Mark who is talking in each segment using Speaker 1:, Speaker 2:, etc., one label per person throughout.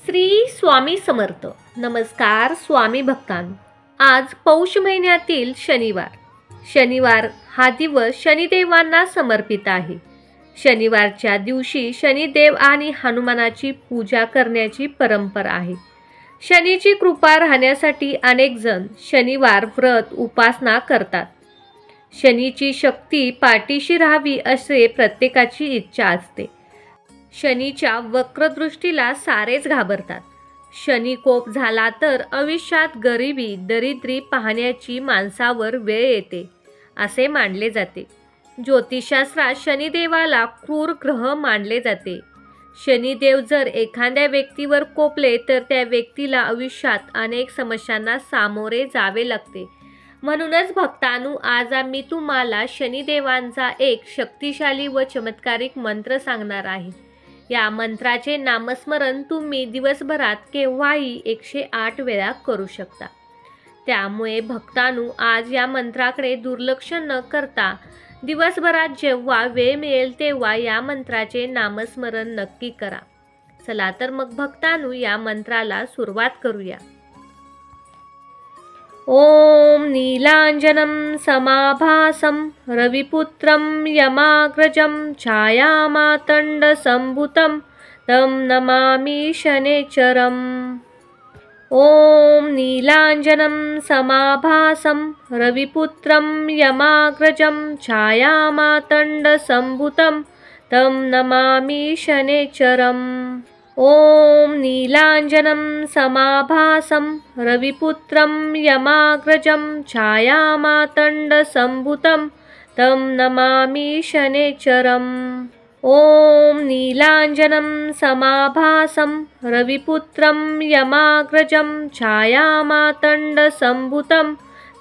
Speaker 1: श्री स्वामी समर्थ. नमस्कार स्वामी भक्तांनो. आज पौष महिन्यातील शनिवार हा दिवस शनिदेवांना समर्पित आहे. शनिवारच्या दिवशी शनिदेव आणि हनुमानाची पूजा करण्याची परंपरा आहे. शनीची कृपा राहण्यासाठी अनेक जण शनिवार व्रत उपासना करतात. शनीची शक्ती पाठीशी राहावी असे प्रत्येकाची इच्छा असते. शनीच्या वक्रदृष्टीला सारेच घाबरतात. शनी कोप झाला तर आयुष्यात गरिबी दरिद्री पाहण्याची माणसावर वेळ येते असे मानले जाते. ज्योतिषशास्त्रात शनिदेवाला क्रूर ग्रह मानले जाते. शनिदेव जर एखाद्या व्यक्तीवर कोपले तर त्या व्यक्तीला आयुष्यात अनेक समस्यांना सामोरे जावे लागते. म्हणूनच भक्तांनो, आज आम्ही तुम्हाला शनिदेवांचा एक शक्तिशाली व चमत्कारिक मंत्र सांगणार आहे. या मंत्राचे नामस्मरण तुम्ही दिवसभरात केव्हाही 108 वेळा करू शकता. त्यामुळे भक्तांनो, आज या मंत्राकडे दुर्लक्ष न करता दिवसभरात जेव्हा वेळ मिळेल तेव्हा या मंत्राचे नामस्मरण नक्की करा. चला तर मग भक्तांनो, या मंत्राला सुरुवात करूया. ओम नीलांजनं समाभासं रविपुत्रं यमाग्रजं छायामातण्डसम्भुतं तं नमामि शनेश्वरम्. ओम नीलांजनं समाभासं रविपुत्रं यमाग्रजं छायामातण्डसम्भुतं तं नमामि शनेश्वरम्. ओम नीलांजनं समाभासं रविपुत्रं यमाग्रजं छायामातण्डसम्भुतं तं नमामि शनेश्वरम्. ओम नीलांजनं समाभासं रविपुत्रं यमाग्रजं छायामातण्डसम्भुतं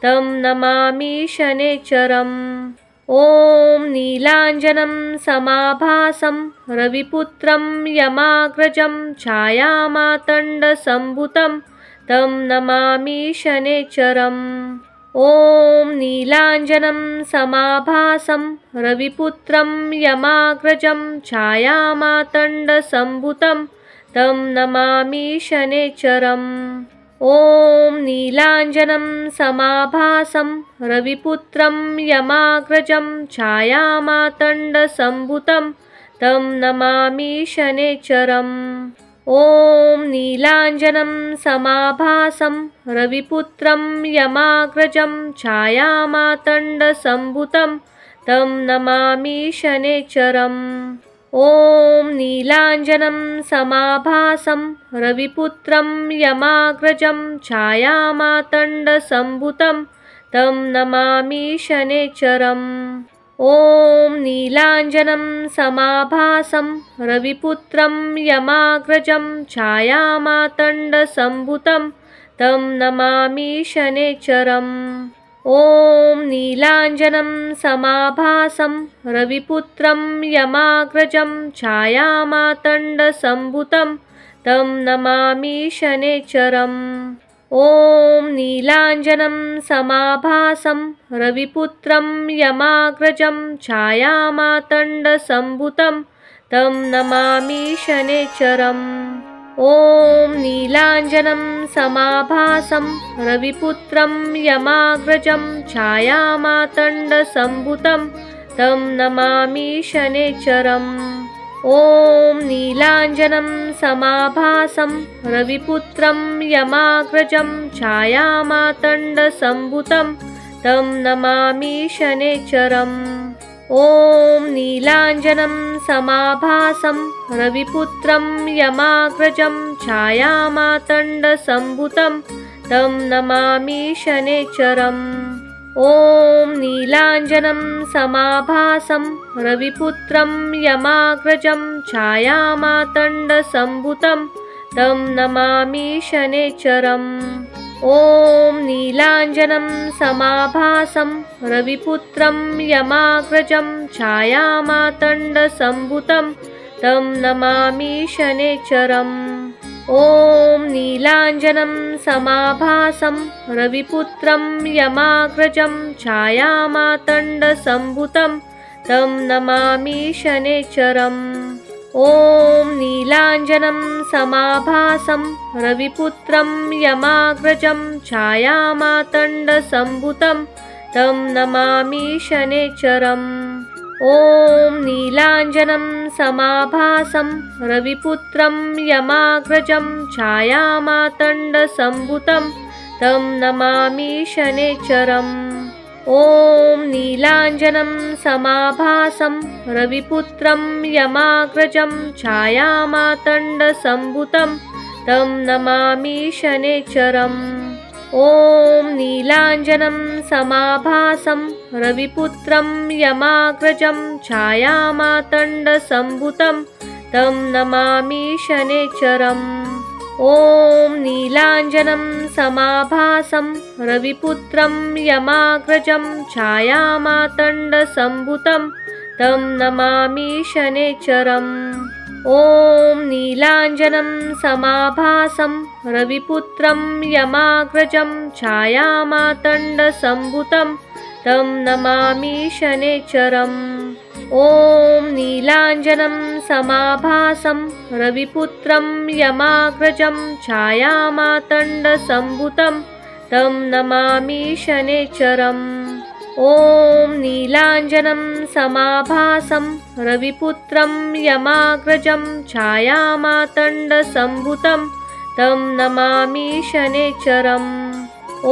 Speaker 1: तं नमामि शनेश्वरम्. ओम नीलांजनं समाभासं रविपुत्रं यमाग्रजं छायामातण्डसम्भुतं तं नमामि शनेश्वरम्. ओम नीलांजनं समाभासं रविपुत्रं यमाग्रजं छायामातण्डसम्भुतं तं नमामि शनेश्वरम्. ओम नीलांजनं समाभासं रविपुत्रं यमाग्रजं छायामातण्डसम्भुतं तं नमामि शनेश्वरम्. ओम नीलांजनं समाभासं रविपुत्रं यमाग्रजं छायामातण्डसम्भुतं तं नमामि शनेश्वरम्. ओम नीलांजनं समाभासं रविपुत्रं यमाग्रजं छायामातण्डसम्भुतं तं नमामि शनेश्वरम्. ओम नीलांजनं समाभासं रविपुत्रं यमाग्रजं छायामातण्डसम्भुतं तं नमामि शनेश्वरम्. ओम नीलांजनं समाभासं रविपुत्रं यमाग्रजं छायामातण्डसम्भुतं तं नमामि शनेश्वरम्. ओम नीलांजनं समाभासं रविपुत्रं यमाग्रजं छायामातण्डसम्भुतं तं नमामि शनेश्वरम्. ओम नीलांजनं समाभासं रविपुत्रं यमाग्रजं छायामातण्डसम्भुतं तं नमामि शनेश्वरम्. ओम नीलांजनं समाभासं रविपुत्रं यमाग्रजं छायामातण्डसम्भुतं तं नमामि शनेश्वरम्. ओम नीलांजनं समाभासं रविपुत्रं यमाग्रजं छायामातण्डसम्भुतं तं नमामि शनेश्वरम्. ओम नीलांजनं समाभासं रविपुत्रं यमाग्रजं छायामातण्डसम्भुतं तं नमामि शनेश्वरम्. ओम नीलांजनं समाभासं रविपुत्रं यमाग्रजं छायामातण्डसम्भुतं तं नमामि शनेश्वरम्. ओम नीलांजनं समाभासं रविपुत्रं यमाग्रजं छायामातण्डसम्भुतं तं नमामि शनेश्वरम्. ॐ नीलाञ्जनं समाभासं रविपुत्रं यमाग्रजं छायामातण्डसम्भुतं तं नमामि शनैश्चरम्। ॐ नीलाञ्जनं समाभासं रविपुत्रं यमाग्रजं छायामातण्डसम्भुतं तं नमामि शनैश्चरम्। ॐ नीलाञ्जनं समाभासं रविपुत्रं यमाग्रजं छायामातण्डसम्भुतं तं नमामि शनैश्चरम्। ॐ नीलाञ्जनं समाभासं रविपुत्रं यमाग्रजं छायामातण्डसम्भुतं तं नमामि शनैश्चरम्। ॐ नीलाञ्जनं समाभासं रविपुत्रं यमाग्रजं छायामातण्डसम्भुतं तं नमामि शनैश्चरम्। ॐ नीलाञ्जनं समाभासं रविपुत्रं यमाग्रजं छायामातण्डसम्भुतं तं नमामि शनैश्चरम्। ॐ नीलाञ्जनं समाभासं रविपुत्रं यमाग्रजं छायामातण्डसम्भुतं तं नमामि शनैश्चरम्। ॐ नीलाञ्जनं समाभासं रविपुत्रं यमाग्रजं छायामातण्डसम्भुतं तं नमामि शनैश्चरम्। ॐ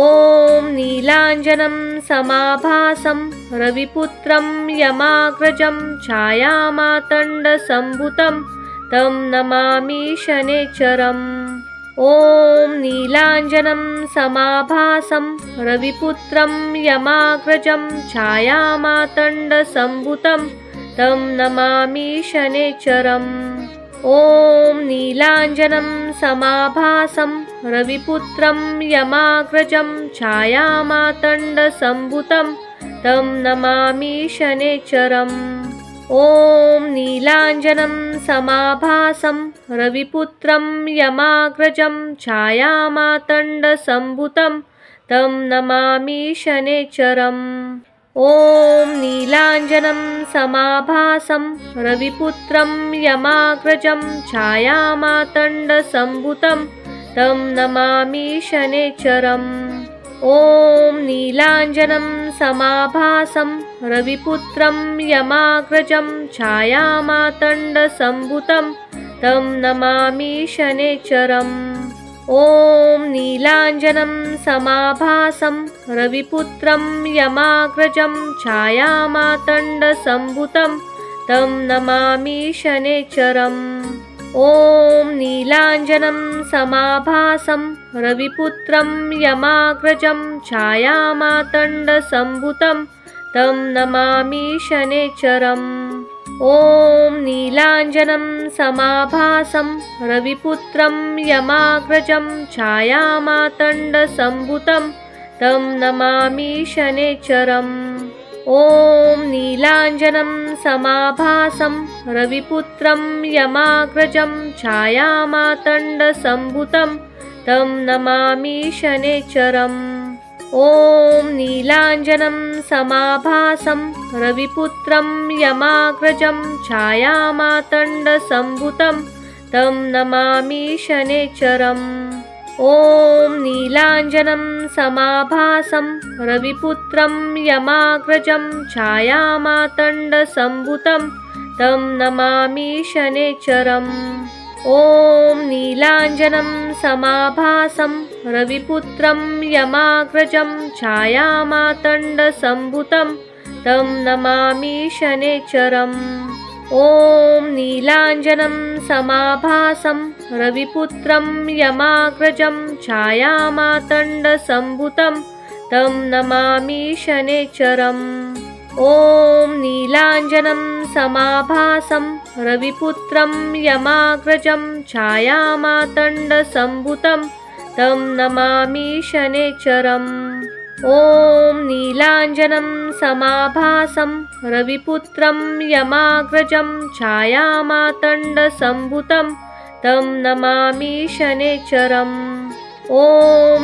Speaker 1: नीलाञ्जनं समाभासं रविपुत्रं यमाग्रजं छायामातण्डसम्भुतं तं नमामि शनैश्चरम्। ॐ नीलाञ्जनं समाभासं रविपुत्रं यमाग्रजं छायामातण्डसम्भुतं तं नमामि शनैश्चरम्। ॐ नीलाञ्जनं समाभासं रविपुत्रं यमाग्रजं छायामातण्डसम्भुतं तं नमामि शनैश्चरम्। ॐ नीलाञ्जनं समाभासं रविपुत्रं यमाग्रजं छायामातण्डसम्भुतं तं नमामि शनैश्चरम्। ॐ नीलाञ्जनं समाभासं रविपुत्रं यमाग्रजं छायामातण्डसम्भुतं तं नमामि शनैश्चरम्। ॐ नीलाञ्जनं समाभासं रविपुत्रं यमाग्रजं छायामातण्डसम्भुतं तं नमामि शनैश्चरम्। ॐ नीलाञ्जनं समाभासं रविपुत्रं यमाग्रजं छायामातण्डसम्भुतं तं नमामि शनैश्चरम्। ॐ नीलाञ्जनं समाभासं रविपुत्रं यमाग्रजं छायामातण्डसम्भुतं तं नमामि शनैश्चरम्। ॐ नीलाञ्जनं समाभासं रविपुत्रं यमाग्रजं छायामातण्डसम्भुतं तं नमामि शनैश्चरम्। ॐ नीलाञ्जनं समाभासं रविपुत्रं यमाग्रजं छायामातण्डसम्भुतं तं नमामि शनैश्चरम्। ॐ नीलाञ्जनं समाभासं रविपुत्रं यमाग्रजं छायामातण्डसम्भुतं तं नमामि शनैश्चरम्। ॐ नीलाञ्जनं समाभासं रविपुत्रं यमाग्रजं छायामातण्डसम्भुतं तं नमामि शनैश्चरम्। ॐ नीलाञ्जनं समाभासं रविपुत्रं यमाग्रजं छायामातण्डसम्भुतं तं नमामि शनैश्चरम्। ॐ नीलाञ्जनं समाभासं रविपुत्रं यमाग्रजं छायामातण्डसम्भुतं तं नमामि शनैश्चरम्। ॐ नीलाञ्जनं समाभासं रविपुत्रं यमाग्रजं छायामातण्डसम्भुतं तं नमामि शनैश्चरम्। ॐ नीलाञ्जनं समाभासं रविपुत्रं यमाग्रजं छायामातण्डसम्भुतं तं नमामि शनैश्चरम्। ॐ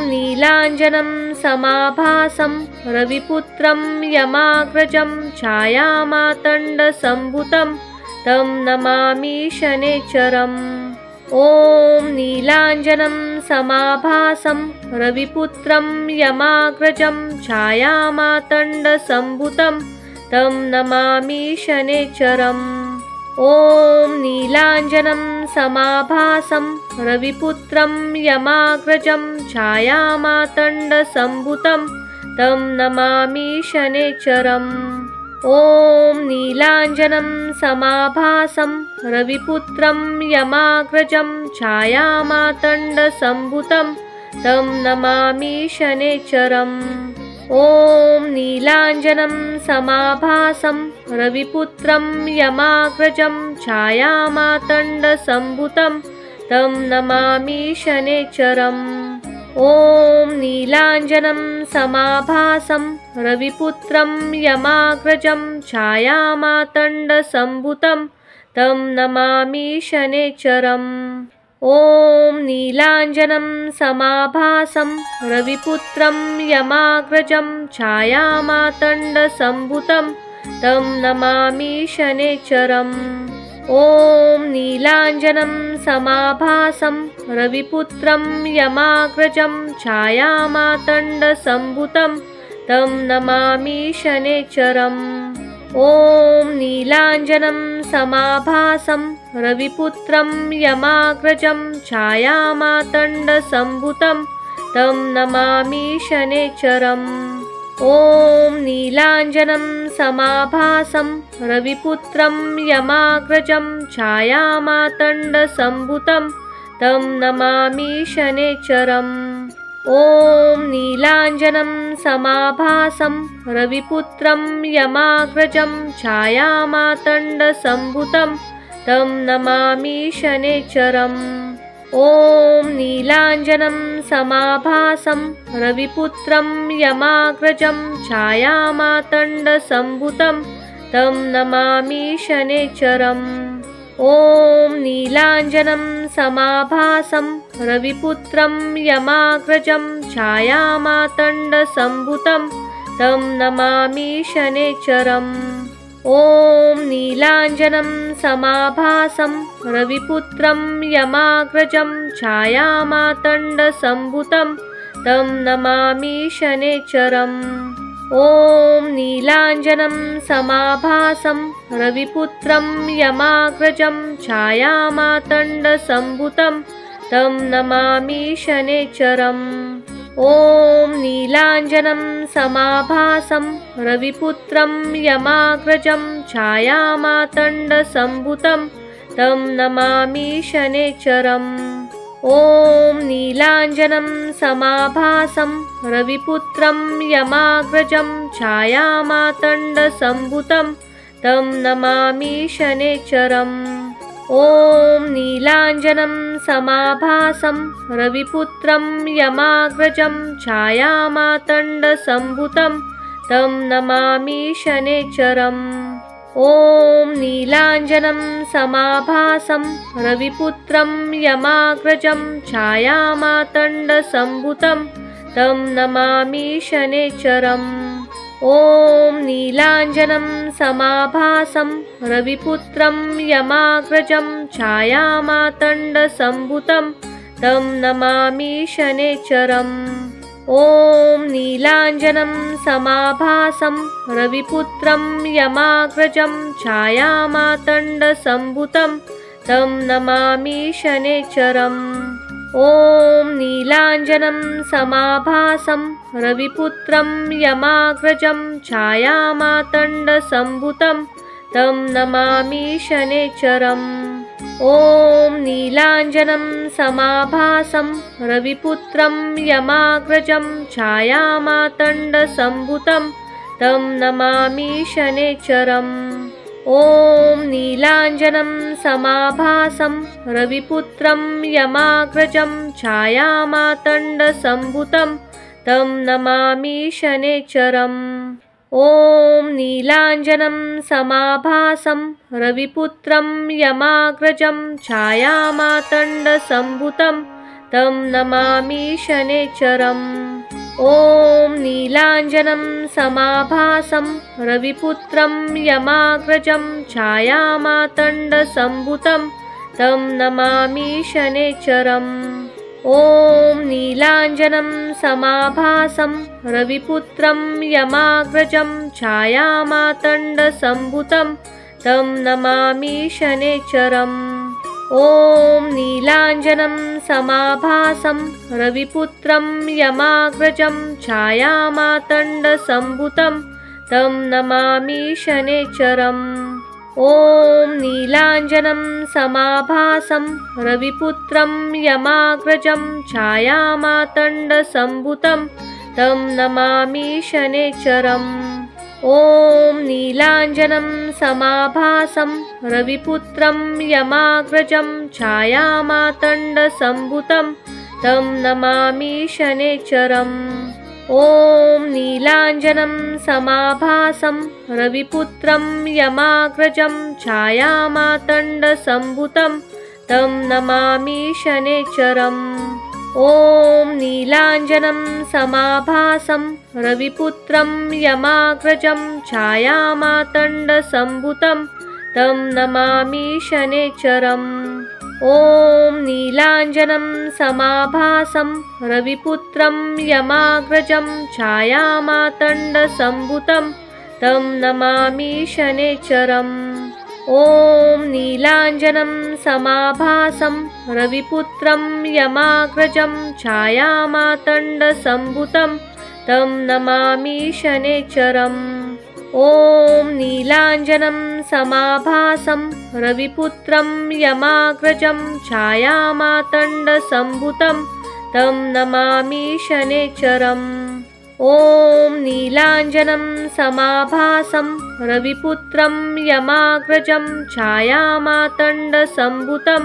Speaker 1: नीलाञ्जनं समाभासं रविपुत्रं यमाग्रजं छायामातण्डसम्भुतं तं नमामि शनैश्चरम्। ॐ नीलाञ्जनं समाभासं रविपुत्रं यमाग्रजं छायामातण्डसम्भुतं तं नमामि शनैश्चरम्। ॐ नीलाञ्जनं समाभासं रविपुत्रं यमाग्रजं छायामातण्डसम्भुतं तं नमामि शनैश्चरम्। ॐ नीलाञ्जनं समाभासं रविपुत्रं यमाग्रजं छायामातण्डसम्भुतं तं नमामि शनैश्चरम्। ॐ नीलाञ्जनं समाभासं रविपुत्रं यमाग्रजं छायामातण्डसम्भुतं तं नमामि शनैश्चरम्। ॐ नीलाञ्जनं समाभासं रविपुत्रं यमाग्रजं छायामातण्डसम्भुतं तं नमामि शनैश्चरम्। ॐ नीलाञ्जनं समाभासं रविपुत्रं यमाग्रजं छायामातण्डसम्भुतं तं नमामि शनैश्चरम्। ॐ नीलाञ्जनं समाभासं रविपुत्रं यमाग्रजं छायामातण्डसम्भुतं तं नमामि शनैश्चरम्। ॐ नीलाञ्जनं समाभासं रविपुत्रं यमाग्रजं छायामातण्डसम्भुतं तं नमामि शनैश्चरम्। ॐ नीलाञ्जनं समाभासं रविपुत्रं यमाग्रजं छायामातण्डसम्भुतं तं नमामि शनैश्चरम्। ॐ नीलाञ्जनं समाभासं रविपुत्रं यमाग्रजं छायामातण्डसम्भुतं तं नमामि शनैश्चरम्। ॐ नीलाञ्जनं समाभासं रविपुत्रं यमाग्रजं छायामातण्डसम्भुतं तं नमामि शनैश्चरम्। ॐ नीलाञ्जनं समाभासं रविपुत्रं यमाग्रजं छायामातण्डसम्भुतं तं नमामि शनैश्चरम्। ॐ नीलाञ्जनं समाभासं रविपुत्रं यमाग्रजं छायामातण्डसम्भुतं तं नमामि शनैश्चरम्। ॐ नीलाञ्जनं समाभासं रविपुत्रं यमाग्रजं छायामातण्डसम्भुतं तं नमामि शनैश्चरम्। ॐ नीलाञ्जनं समाभासं रविपुत्रं यमाग्रजं छायामातण्डसम्भुतं तं नमामि शनैश्चरम्। ॐ नीलाञ्जनं समाभासं रविपुत्रं यमाग्रजं छायामातण्डसम्भुतं तं नमामि शनैश्चरम्। ॐ नीलाञ्जनं समाभासं रविपुत्रं यमाग्रजं छायामातण्डसम्भुतं तं नमामि शनैश्चरम्। ॐ नीलाञ्जनं समाभासं रविपुत्रं यमाग्रजं छायामातण्डसम्भुतं तं नमामि शनैश्चरम्। ॐ नीलाञ्जनं समाभासं रविपुत्रं यमाग्रजं छायामातण्डसम्भुतं तं नमामि शनैश्चरम्। ॐ नीलाञ्जनं समाभासं रविपुत्रं यमाग्रजं छायामातण्डसम्भुतं तं नमामि शनैश्चरम्। ॐ नीलाञ्जनं समाभासं रविपुत्रं यमाग्रजं छायामातण्डसम्भुतं तं नमामि शनैश्चरम्। ॐ नीलाञ्जनं समाभासं रविपुत्रं यमाग्रजं छायामातण्डसम्भुतं तं नमामि शनैश्चरम्। ॐ नीलाञ्जनं समाभासं रविपुत्रं यमाग्रजं छायामातण्डसम्भुतं तं नमामि शनैश्चरम्। ॐ नीलाञ्जनं समाभासं रविपुत्रं यमाग्रजं छायामातण्डसम्भुतं तं नमामि शनैश्चरम्। ॐ नीलाञ्जनं समाभासं रविपुत्रं यमाग्रजं छायामातण्डसम्भुतं तं नमामि शनैश्चरम्। ॐ नीलाञ्जनं समाभासं रविपुत्रं यमाग्रजं छायामातण्डसम्भुतं तं नमामि शनैश्चरम्। ॐ नीलाञ्जनं समाभासं रविपुत्रं यमाग्रजं छायामातण्डसम्भुतं तं नमामि शनैश्चरम्। ॐ नीलाञ्जनं समाभासं रविपुत्रं यमाग्रजं छायामातण्डसम्भुतं तं नमामि शनैश्चरम्। ॐ नीलाञ्जनं समाभासं रविपुत्रं यमाग्रजं छायामातण्डसम्भुतं तं नमामि शनैश्चरम्। ॐ नीलाञ्जनं समाभासं रविपुत्रं यमाग्रजं छायामातण्डसम्भुतं तं नमामि शनैश्चरम्। ॐ नीलाञ्जनं समाभासं रविपुत्रं यमाग्रजं छायामातण्डसम्भुतं तं नमामि शनैश्चरम्। ॐ नीलाञ्जनं समाभासं रविपुत्रं यमाग्रजं छायामातण्डसम्भुतं तं नमामि शनैश्चरम्। ॐ नीलाञ्जनं समाभासं रविपुत्रं यमाग्रजं छायामातण्डसम्भुतं तं नमामि शनैश्चरम्। ॐ नीलाञ्जनं समाभासं रविपुत्रं यमाग्रजं छायामातण्डसम्भुतं तं नमामि शनैश्चरम्। ॐ नीलाञ्जनं समाभासं रविपुत्रं यमाग्रजं छायामातण्डसम्भुतं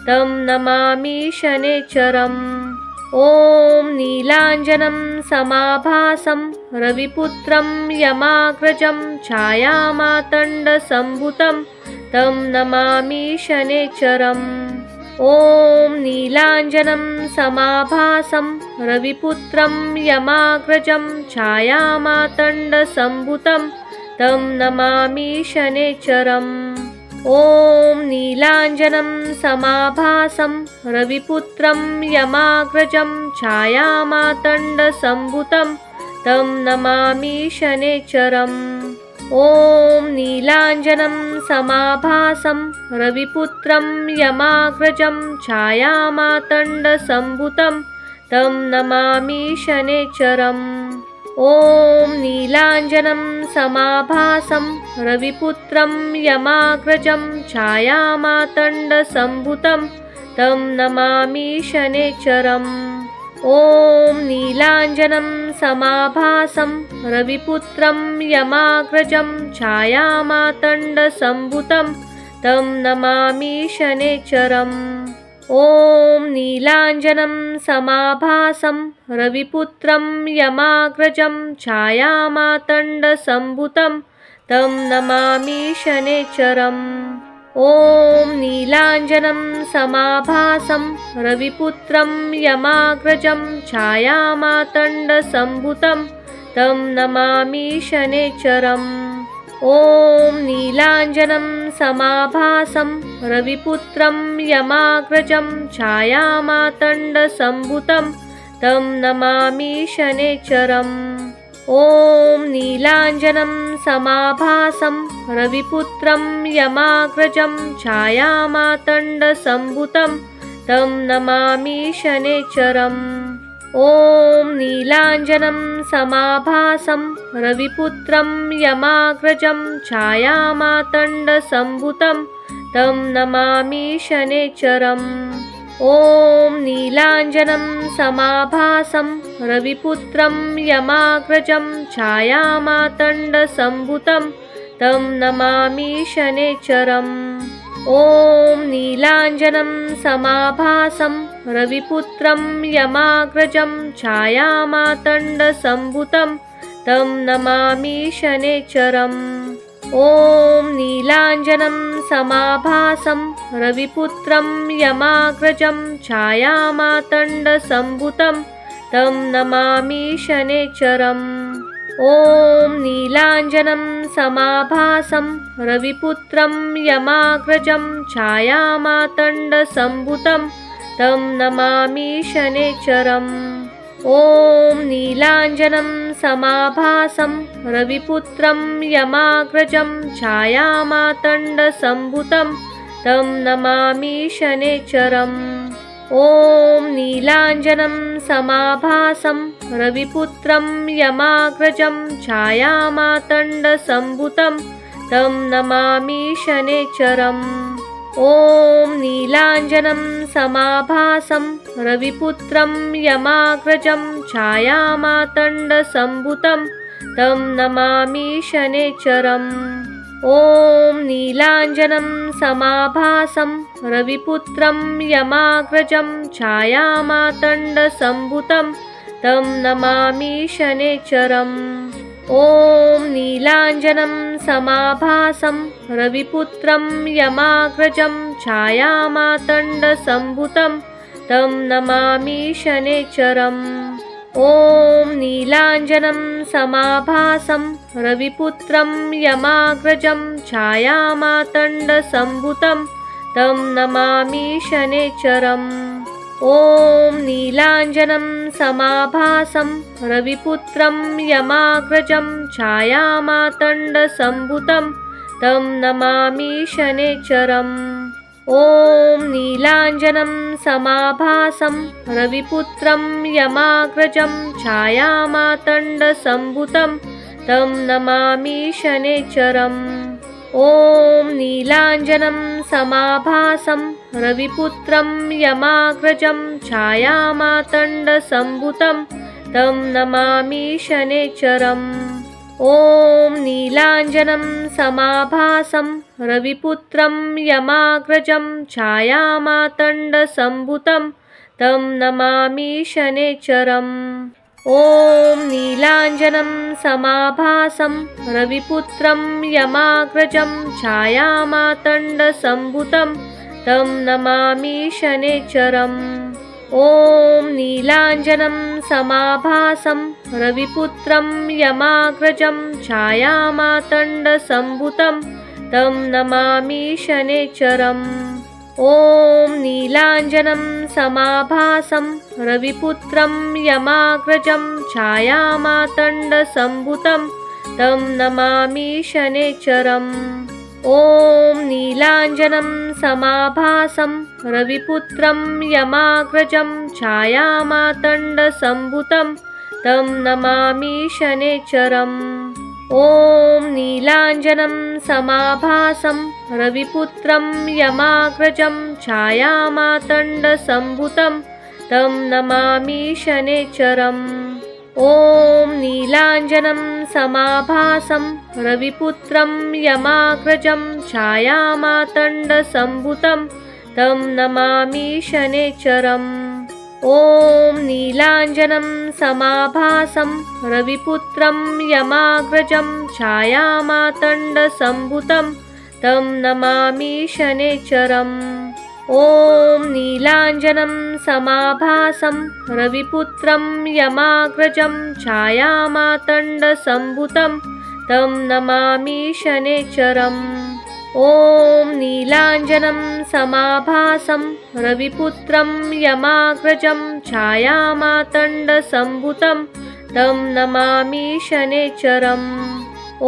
Speaker 1: तं नमामि शनैश्चरम्। ॐ नीलाञ्जनं समाभासं रविपुत्रं यमाग्रजं छायामातण्डसम्भुतं तं नमामि शनैश्चरम्। ॐ नीलाञ्जनं समाभासं रविपुत्रं यमाग्रजं छायामातण्डसम्भुतं तं नमामि शनैश्चरम्। ॐ नीलाञ्जनं समाभासं रविपुत्रं यमाग्रजं छायामातण्डसम्भुतं तं नमामि शनैश्चरम्। ॐ नीलाञ्जनं समाभासं रविपुत्रं यमाग्रजं छायामातण्डसम्भुतं तं नमामि शनैश्चरम्। ॐ नीलाञ्जनं समाभासं रविपुत्रं यमाग्रजं छायामातण्डसम्भुतं तं नमामि शनैश्चरम्। ॐ नीलाञ्जनं समाभासं रविपुत्रं यमाग्रजं छायामातण्डसम्भुतं तं नमामि शनैश्चरम्। ॐ नीलाञ्जनं समाभासं रविपुत्रं यमाग्रजं छायामातण्डसम्भुतं तं नमामि शनैश्चरम्। ॐ नीलाञ्जनं समाभासं रविपुत्रं यमाग्रजं छायामातण्डसम्भुतं तं नमामि शनैश्चरम्। ॐ नीलाञ्जनं समाभासं रविपुत्रं यमाग्रजं छायामातण्डसम्भुतं तं नमामि शनैश्चरम्। ॐ नीलाञ्जनं समाभासं रविपुत्रं यमाग्रजं छायामातण्डसम्भुतं तं नमामि शनैश्चरम्। ॐ नीलाञ्जनं समाभासं रविपुत्रं यमाग्रजं छायामातण्डसम्भुतं तं नमामि शनैश्चरम्। ॐ नीलाञ्जनं समाभासं रविपुत्रं यमाग्रजं छायामातण्डसम्भुतं तं नमामि शनैश्चरम्। ॐ नीलाञ्जनं समाभासं रविपुत्रं यमाग्रजं छायामातण्डसम्भुतं तं नमामि शनैश्चरम्। ॐ नीलाञ्जनं समाभासं रविपुत्रं यमाग्रजं छायामातण्डसम्भुतं तं नमामि शनैश्चरम्। ॐ नीलाञ्जनं समाभासं रविपुत्रं यमाग्रजं छायामातण्डसम्भुतं तं नमामि शनैश्चरम्। ॐ नीलाञ्जनं समाभासं रविपुत्रं यमाग्रजं छायामातण्डसम्भुतं तं नमामि शनैश्चरम्। ॐ नीलाञ्जनं समाभासं रविपुत्रं यमाग्रजं छायामातण्डसम्भुतं तं नमामि शनैश्चरम्। ॐ नीलाञ्जनं समाभासं रविपुत्रं यमाग्रजं छायामातण्डसम्भुतं तं नमामि शनैश्चरम्। ॐ नीलाञ्जनं समाभासं रविपुत्रं यमाग्रजं छायामातण्डसम्भुतं तं नमामि शनैश्चरम्। ॐ नीलाञ्जनं समाभासं रविपुत्रं यमाग्रजं छायामातण्डसम्भुतं तं नमामि शनैश्चरम्। ॐ नीलाञ्जनं समाभासं रविपुत्रं यमाग्रजं छायामातण्डसम्भुतं तं नमामि शनैश्चरम्। ॐ नीलाञ्जनं समाभासं रविपुत्रं यमाग्रजं छायामातण्डसम्भुतं तं नमामि शनैश्चरम्। ॐ नीलाञ्जनं समाभासं रविपुत्रं यमाग्रजं छायामातण्डसम्भुतं तं नमामि शनैश्चरम्। ॐ नीलाञ्जनं समाभासं रविपुत्रं यमाग्रजं छायामातण्डसम्भुतं तं नमामि शनैश्चरम्। ॐ नीलाञ्जनं समाभासं रविपुत्रं यमाग्रजं छायामातण्डसम्भुतं तं नमामि शनैश्चरम्। ॐ नीलाञ्जनं समाभासं रविपुत्रं यमाग्रजं छायामातण्डसम्भुतं तं नमामि शनैश्चरम्। ॐ नीलाञ्जनं समाभासं रविपुत्रं यमाग्रजं छायामातण्डसम्भुतं तं नमामि शनैश्चरम्। ॐ नीलाञ्जनं समाभासं रविपुत्रं यमाग्रजं छायामातण्डसम्भुतं तं नमामि शनैश्चरम्। ॐ नीलाञ्जनं समाभासं रविपुत्रं यमाग्रजं छायामातण्डसम्भुतं तं नमामि शनैश्चरम्। ॐ नीलाञ्जनं समाभासं रविपुत्रं यमाग्रजं छायामातण्डसम्भुतं तं नमामि शनैश्चरम्। ॐ नीलाञ्जनं समाभासं रविपुत्रं यमाग्रजं छायामातण्डसम्भुतं तं नमामि शनैश्चरम्। ॐ नीलाञ्जनं समाभासं रविपुत्रं यमाग्रजं छायामातण्डसम्भुतं तं नमामि शनैश्चरम्। ॐ नीलाञ्जनं समाभासं रविपुत्रं यमाग्रजं छायामातण्डसम्भुतं तं नमामि शनैश्चरम्। ॐ नीलाञ्जनं समाभासं रविपुत्रं यमाग्रजं छायामातण्डसम्भुतं तं नमामि शनैश्चरम्। ॐ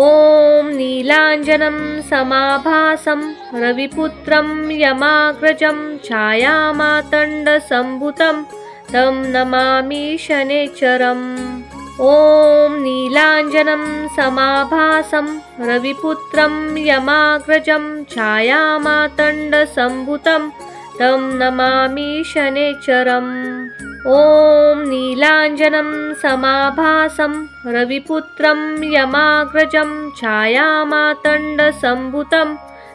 Speaker 1: नीलाञ्जनं समाभासं रविपुत्रं यमाग्रजं छायामातण्डसम्भुतं तं नमामि शनैश्चरम्। ॐ नीलाञ्जनं समाभासं रविपुत्रं यमाग्रजं छायामातण्डसम्भुतं तं नमामि शनैश्चरम्। ॐ नीलाञ्जनं समाभासं रविपुत्रं यमाग्रजं छायामातण्डसम्भुतं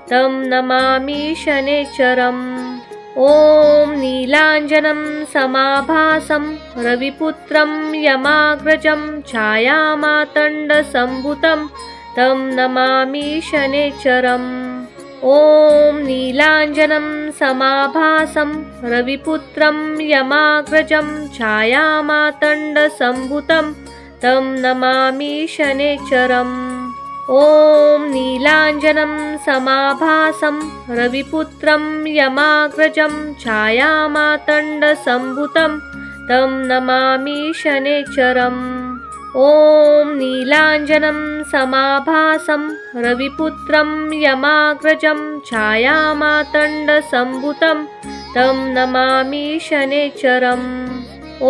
Speaker 1: तं नमामि शनैश्चरम्। ॐ नीलाञ्जनं समाभासं रविपुत्रं यमाग्रजं छायामातण्डसम्भुतं तं नमामि शनैश्चरम्। ॐ नीलाञ्जनं समाभासं रविपुत्रं यमाग्रजं छायामातण्डसम्भुतं तं नमामि शनैश्चरम्। ॐ नीलाञ्जनं समाभासं रविपुत्रं यमाग्रजं छायामातण्डसम्भुतं तं नमामि शनैश्चरम्। ॐ नीलाञ्जनं समाभासं रविपुत्रं यमाग्रजं छायामातण्डसम्भुतं तं नमामि शनैश्चरम्। ॐ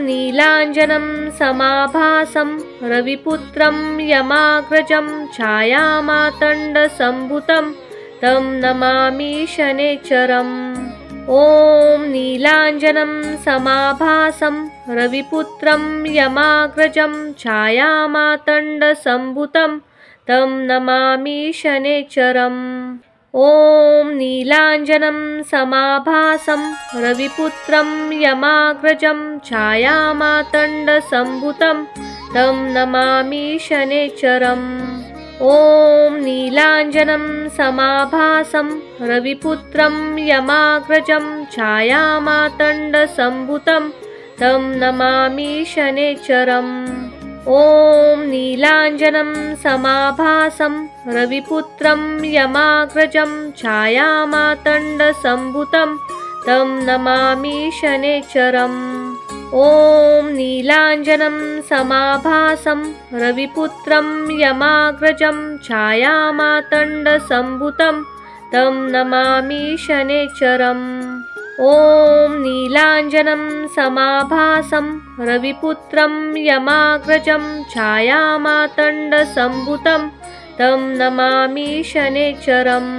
Speaker 1: नीलाञ्जनं समाभासं रविपुत्रं यमाग्रजं छायामातण्डसम्भुतं तं नमामि शनैश्चरम्। ॐ नीलाञ्जनं समाभासं रविपुत्रं यमाग्रजं छायामातण्डसम्भुतं तं नमामि शनैश्चरम्। ॐ नीलाञ्जनं समाभासं रविपुत्रं यमाग्रजं छायामातण्डसम्भुतं तं नमामि शनैश्चरम्। ॐ नीलाञ्जनं समाभासं रविपुत्रं यमाग्रजं छायामातण्डसम्भुतं तं नमामि शनैश्चरम्। ॐ नीलाञ्जनं समाभासं रविपुत्रं यमाग्रजं छायामातण्डसम्भुतं तं नमामि शनैश्चरम्। ॐ नीलाञ्जनं समाभासं रविपुत्रं यमाग्रजं छायामातण्डसम्भुतं तं नमामि शनैश्चरम्। ॐ नीलाञ्जनं समाभासं रविपुत्रं यमाग्रजं छायामातण्डसम्भुतं तं नमामि शनैश्चरम्।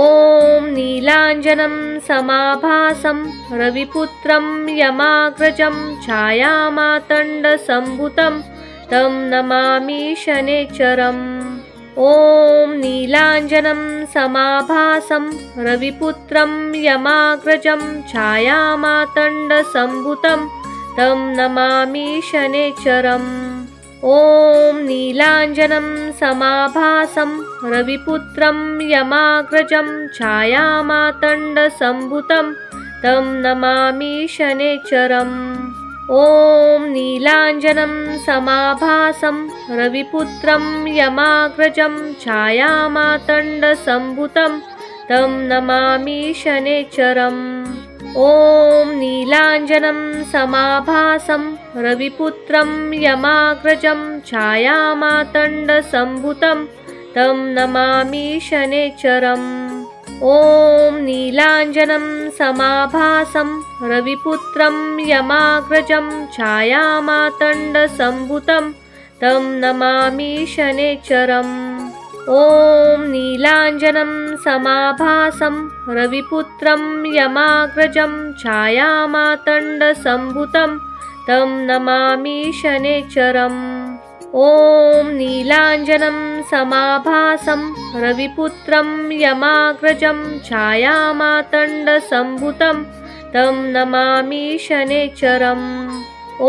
Speaker 1: ॐ नीलाञ्जनं समाभासं रविपुत्रं यमाग्रजं छायामातण्डसम्भुतं तं नमामि शनैश्चरम्। ॐ नीलाञ्जनं समाभासं रविपुत्रं यमाग्रजं छायामातण्डसम्भुतं तं नमामि शनैश्चरम्। ॐ नीलाञ्जनं समाभासं रविपुत्रं यमाग्रजं छायामातण्डसम्भुतं तं नमामि शनैश्चरम्। ॐ नीलाञ्जनं समाभासं रविपुत्रं यमाग्रजं छायामातण्डसम्भुतं तं नमामि शनैश्चरम्। ॐ नीलाञ्जनं समाभासं रविपुत्रं यमाग्रजं छायामातण्डसम्भुतं तं नमामि शनैश्चरम्। ॐ नीलाञ्जनं समाभासं रविपुत्रं यमाग्रजं छायामातण्डसम्भुतं तं नमामि शनैश्चरम्। ॐ नीलाञ्जनं समाभासं रविपुत्रं यमाग्रजं छायामातण्डसम्भुतं तं नमामि शनैश्चरम्। ॐ नीलाञ्जनं समाभासं रविपुत्रं यमाग्रजं छायामातण्डसम्भुतं तं नमामि शनैश्चरम्। ॐ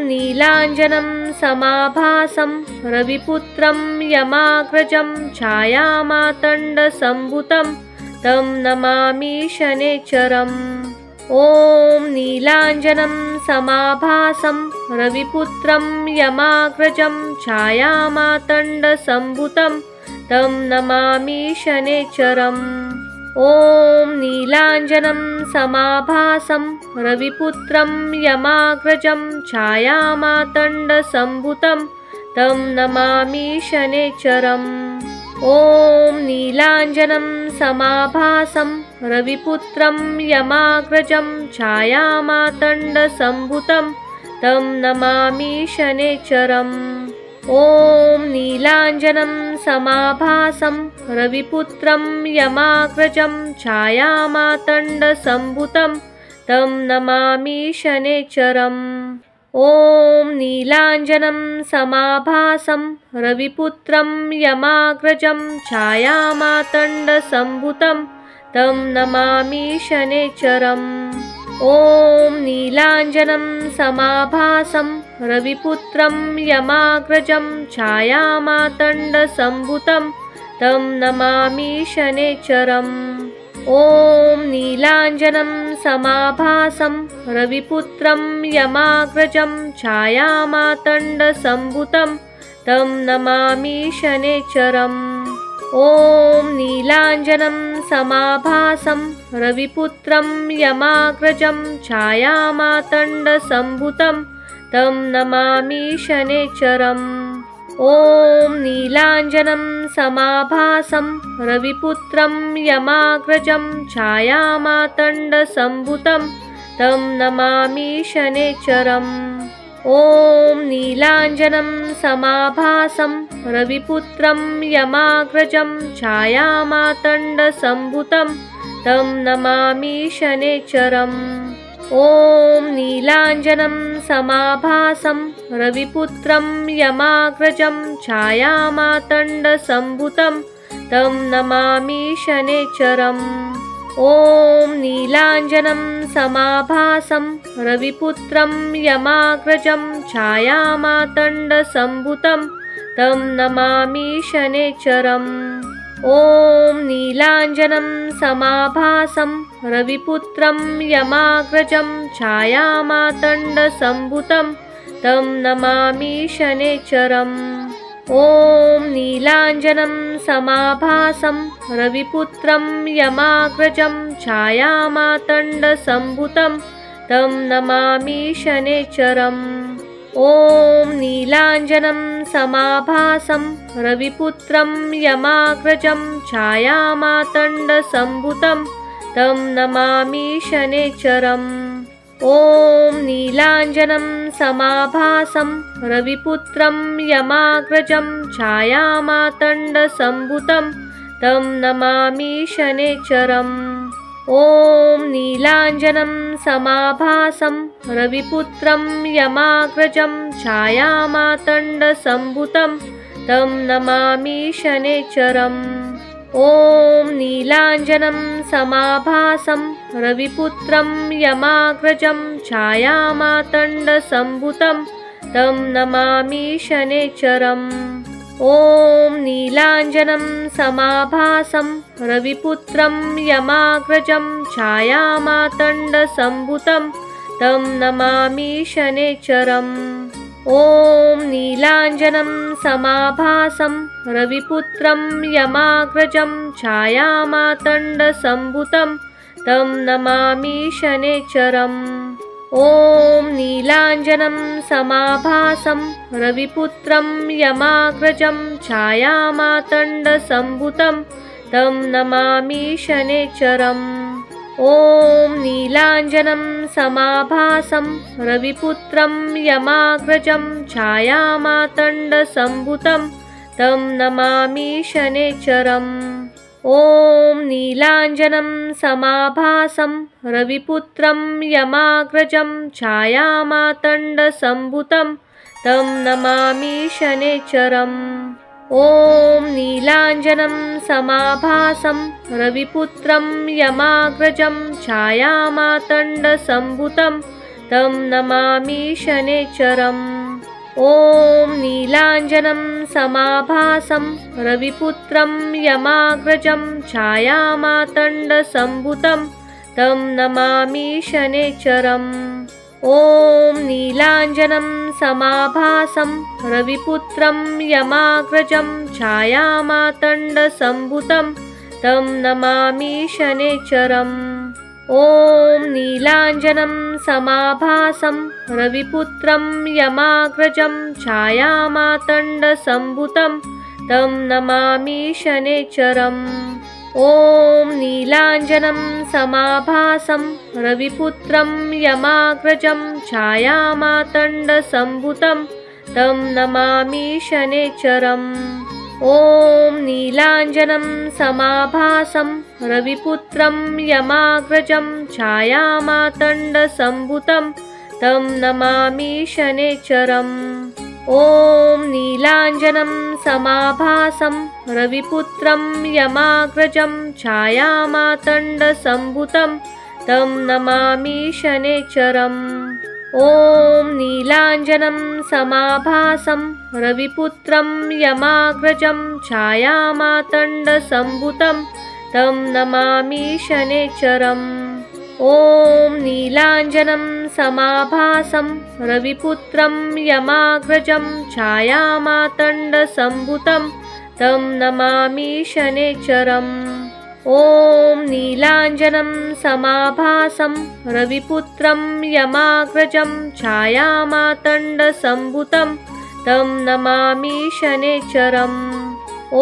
Speaker 1: नीलाञ्जनं समाभासं रविपुत्रं यमाग्रजं छायामातण्डसम्भुतं तं नमामि शनैश्चरम्। ॐ नीलाञ्जनं समाभासं रविपुत्रं यमाग्रजं छायामातण्डसम्भुतं तं नमामि शनैश्चरम्। ॐ नीलाञ्जनं समाभासं रविपुत्रं यमाग्रजं छायामातण्डसम्भुतं तं नमामि शनैश्चरम्। ॐ नीलाञ्जनं समाभासं रविपुत्रं यमाग्रजं छायामातण्डसम्भुतं तं नमामि शनैश्चरम्। ॐ नीलाञ्जनं समाभासं रविपुत्रं यमाग्रजं छायामातण्डसम्भुतं तं नमामि शनैश्चरम्। ॐ नीलाञ्जनं समाभासं रविपुत्रं यमाग्रजं छायामातण्डसम्भुतं तं नमामि शनैश्चरम्। ॐ नीलाञ्जनं समाभासं रविपुत्रं यमाग्रजं छायामातण्डसम्भुतं तं नमामि शनैश्चरम्। ॐ नीलाञ्जनं समाभासं रविपुत्रं यमाग्रजं छायामातण्डसम्भुतं तं नमामि शनैश्चरम्। ॐ नीलाञ्जनं समाभासं रविपुत्रं यमाग्रजं छायामातण्डसम्भुतं तं नमामि शनैश्चरम्। ॐ नीलाञ्जनं समाभासं रविपुत्रं यमाग्रजं छायामातण्डसम्भुतं तं नमामि शनैश्चरम्। ॐ नीलाञ्जनं समाभासं रविपुत्रं यमाग्रजं छायामातण्डसम्भुतं तं नमामि शनैश्चरम्। ॐ नीलाञ्जनं समाभासं रविपुत्रं यमाग्रजं छायामातण्डसम्भुतं तं नमामि शनैश्चरम्। ॐ नीलाञ्जनं समाभासं रविपुत्रं यमाग्रजं छायामातण्डसम्भुतं तं नमामि शनैश्चरम्। ॐ नीलाञ्जनं समाभासं रविपुत्रं यमाग्रजं छायामातण्डसम्भुतं तं नमामि शनैश्चरम्। ॐ नीलाञ्जनं समाभासं रविपुत्रं यमाग्रजं छायामातण्डसम्भुतं तं नमामि शनैश्चरम्। ॐ नीलाञ्जनं समाभासं रविपुत्रं यमाग्रजं छायामातण्डसम्भुतं तं नमामि शनैश्चरम्। ॐ नीलाञ्जनं समाभासं रविपुत्रं यमाग्रजं छायामातण्डसम्भुतं तं नमामि शनैश्चरम्। ॐ नीलाञ्जनं समाभासं रविपुत्रं यमाग्रजं छायामातण्डसम्भुतं तं नमामि शनैश्चरम्। ॐ नीलाञ्जनं समाभासं रविपुत्रं यमाग्रजं छायामातण्डसम्भुतं तं नमामि शनैश्चरम्। ॐ नीलाञ्जनं समाभासं रविपुत्रं यमाग्रजं छायामातण्डसम्भुतं तं नमामि शनैश्चरम्। ॐ नीलाञ्जनं समाभासं रविपुत्रं यमाग्रजं छायामातण्डसम्भुतं तं नमामि शनैश्चरम्। ॐ नीलाञ्जनं समाभासं रविपुत्रं यमाग्रजं छायामातण्डसम्भुतं तं नमामि शनैश्चरम्। ॐ नीलाञ्जनं समाभासं रविपुत्रं यमाग्रजं छायामातण्डसम्भुतं तं नमामि शनैश्चरम्। ॐ नीलाञ्जनं समाभासं रविपुत्रं यमाग्रजं छायामातण्डसम्भुतं तं नमामि शनैश्चरम्। ॐ नीलाञ्जनं समाभासं रविपुत्रं यमाग्रजं छायामातण्डसम्भुतं तं नमामि शनैश्चरम्। ॐ नीलाञ्जनं समाभासं रविपुत्रं यमाग्रजं छायामातण्डसम्भुतं तं नमामि शनैश्चरम्। ॐ नीलाञ्जनं समाभासं रविपुत्रं यमाग्रजं छायामातण्डसम्भुतं तं नमामि शनैश्चरम्। ॐ नीलाञ्जनं समाभासं रविपुत्रं यमाग्रजं छायामातण्डसम्भुतं तं नमामि शनैश्चरम्। ॐ नीलाञ्जनं समाभासं रविपुत्रं यमाग्रजं छायामातण्डसम्भुतं तं नमामि शनैश्चरम्। ॐ नीलाञ्जनं समाभासं रविपुत्रं यमाग्रजं छायामातण्डसम्भुतं तं नमामि शनैश्चरम्। ॐ नीलाञ्जनं समाभासं रविपुत्रं यमाग्रजं छायामातण्डसम्भुतं तं नमामि शनैश्चरम्। ॐ नीलाञ्जनं समाभासं रविपुत्रं यमाग्रजं छायामातण्डसम्भुतं तं नमामि शनैश्चरम्। ॐ नीलाञ्जनं समाभासं रविपुत्रं यमाग्रजं छायामातण्डसम्भुतं तं नमामि शनैश्चरम्। ॐ नीलाञ्जनं समाभासं रविपुत्रं यमाग्रजं छायामातण्डसम्भुतं तं नमामि शनैश्चरम्। ॐ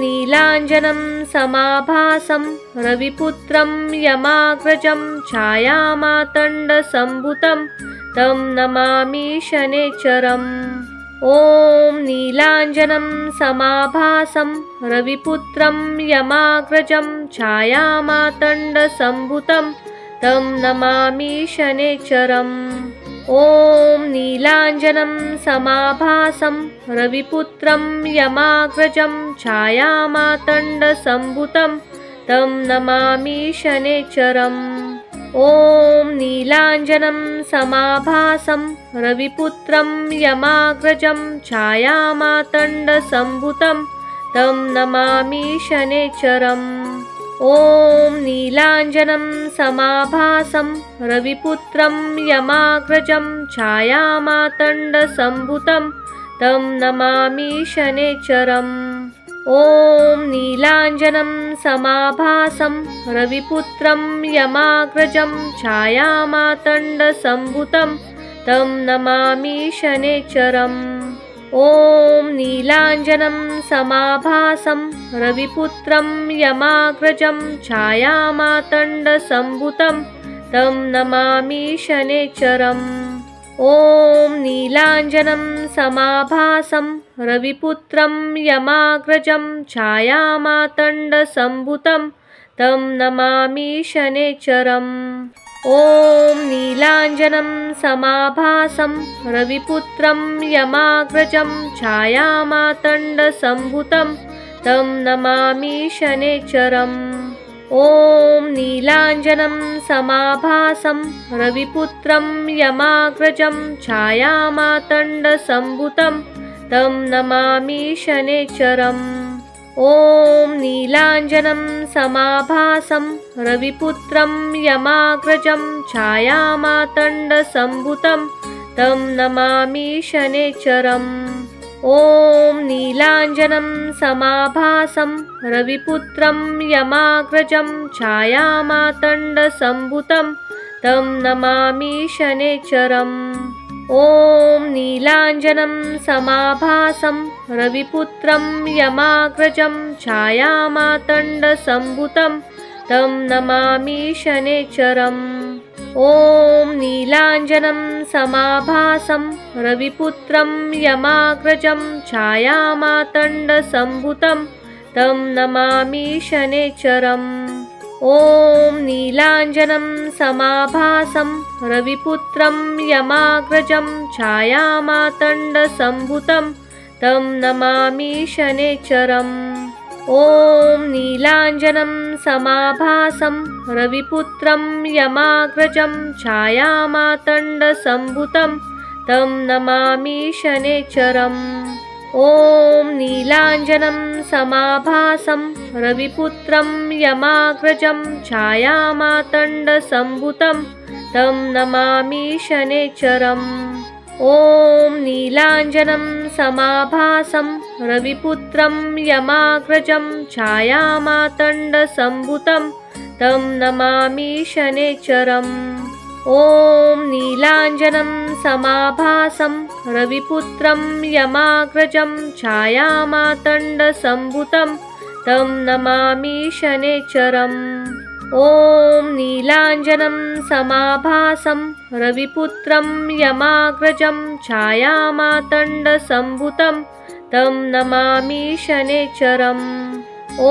Speaker 1: नीलाञ्जनं समाभासं रविपुत्रं यमाग्रजं छायामातण्डसम्भुतं तं नमामि शनैश्चरम्। ॐ नीलाञ्जनं समाभासं रविपुत्रं यमाग्रजं छायामातण्डसम्भुतं तं नमामि शनैश्चरम्। ॐ नीलाञ्जनं समाभासं रविपुत्रं यमाग्रजं छायामातण्डसम्भुतं तं नमामि शनैश्चरम्। ॐ नीलाञ्जनं समाभासं रविपुत्रं यमाग्रजं छायामातण्डसम्भुतं तं नमामि शनैश्चरम्। ॐ नीलाञ्जनं समाभासं रविपुत्रं यमाग्रजं छायामातण्डसम्भुतं तं नमामि शनैश्चरम्। ॐ नीलाञ्जनं समाभासं रविपुत्रं यमाग्रजं छायामातण्डसम्भुतं तं नमामि शनैश्चरम्। ॐ नीलाञ्जनं समाभासं रविपुत्रं यमाग्रजं छायामातण्डसम्भुतं तं नमामि शनैश्चरम्। ॐ नीलाञ्जनं समाभासं रविपुत्रं यमाग्रजं छायामातण्डसम्भुतं तं नमामि शनैश्चरम्। ॐ नीलाञ्जनं समाभासं रविपुत्रं यमाग्रजं छायामातण्डसम्भुतं तं नमामि शनैश्चरम्। ॐ नीलाञ्जनं समाभासं रविपुत्रं यमाग्रजं छायामातण्डसम्भुतं तं नमामि शनैश्चरम्। ॐ नीलाञ्जनं समाभासं रविपुत्रं यमाग्रजं छायामातण्डसम्भुतं तं नमामि शनैश्चरम्। ॐ नीलाञ्जनं समाभासं रविपुत्रं यमाग्रजं छायामातण्डसम्भुतं तं नमामि शनैश्चरम्। ॐ नीलाञ्जनं समाभासं रविपुत्रं यमाग्रजं छायामातण्डसम्भुतं तं नमामि शनैश्चरम्। ॐ नीलाञ्जनं समाभासं रविपुत्रं यमाग्रजं छायामातण्डसम्भुतं तं नमामि शनैश्चरम्। ॐ नीलाञ्जनं समाभासं रविपुत्रं यमाग्रजं छायामातण्डसम्भुतं तं नमामि शनैश्चरम्। ॐ नीलाञ्जनं समाभासं रविपुत्रं यमाग्रजं छायामातण्डसम्भुतं तं नमामि शनैश्चरम्। ॐ नीलाञ्जनं समाभासं रविपुत्रं यमाग्रजं छायामातण्डसम्भुतं तं नमामि शनैश्चरम्। ॐ नीलाञ्जनं समाभासं रविपुत्रं यमाग्रजं छायामातण्डसम्भुतं तं नमामि शनैश्चरम्। ॐ नीलाञ्जनं समाभासं रविपुत्रं यमाग्रजं छायामातण्डसम्भुतं तं नमामि शनैश्चरम्। ॐ नीलाञ्जनं समाभासं रविपुत्रं यमाग्रजं छायामातण्डसम्भुतं तं नमामि शनैश्चरम्। ॐ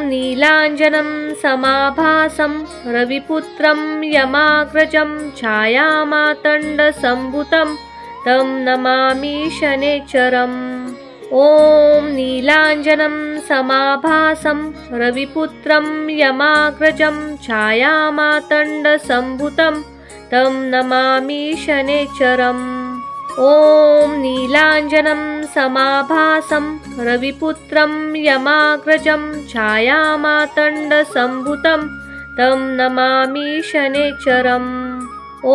Speaker 1: नीलाञ्जनं समाभासं रविपुत्रं यमाग्रजं छायामातण्डसम्भुतं तं नमामि शनैश्चरम्। ॐ नीलाञ्जनं समाभासं रविपुत्रं यमाग्रजं छायामातण्डसम्भुतं तं नमामि शनैश्चरम्। ॐ नीलाञ्जनं समाभासं रविपुत्रं यमाग्रजं छायामातण्डसम्भुतं तं नमामि शनैश्चरम्। ॐ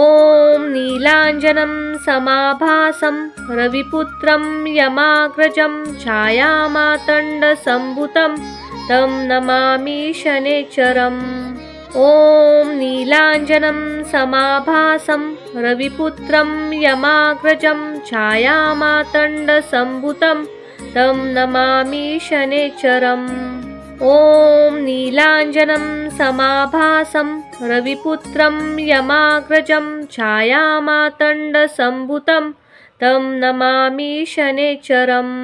Speaker 1: नीलाञ्जनं समाभासं रविपुत्रं यमाग्रजं छायामातण्डसम्भुतं तं नमामि शनैश्चरम्। ॐ नीलाञ्जनं समाभासं रविपुत्रं यमाग्रजं छायामातण्डसम्भुतं तं नमामि शनैश्चरम्। ॐ नीलाञ्जनं समाभासं रविपुत्रं यमाग्रजं छायामातण्डसम्भुतं तं नमामि शनैश्चरम्।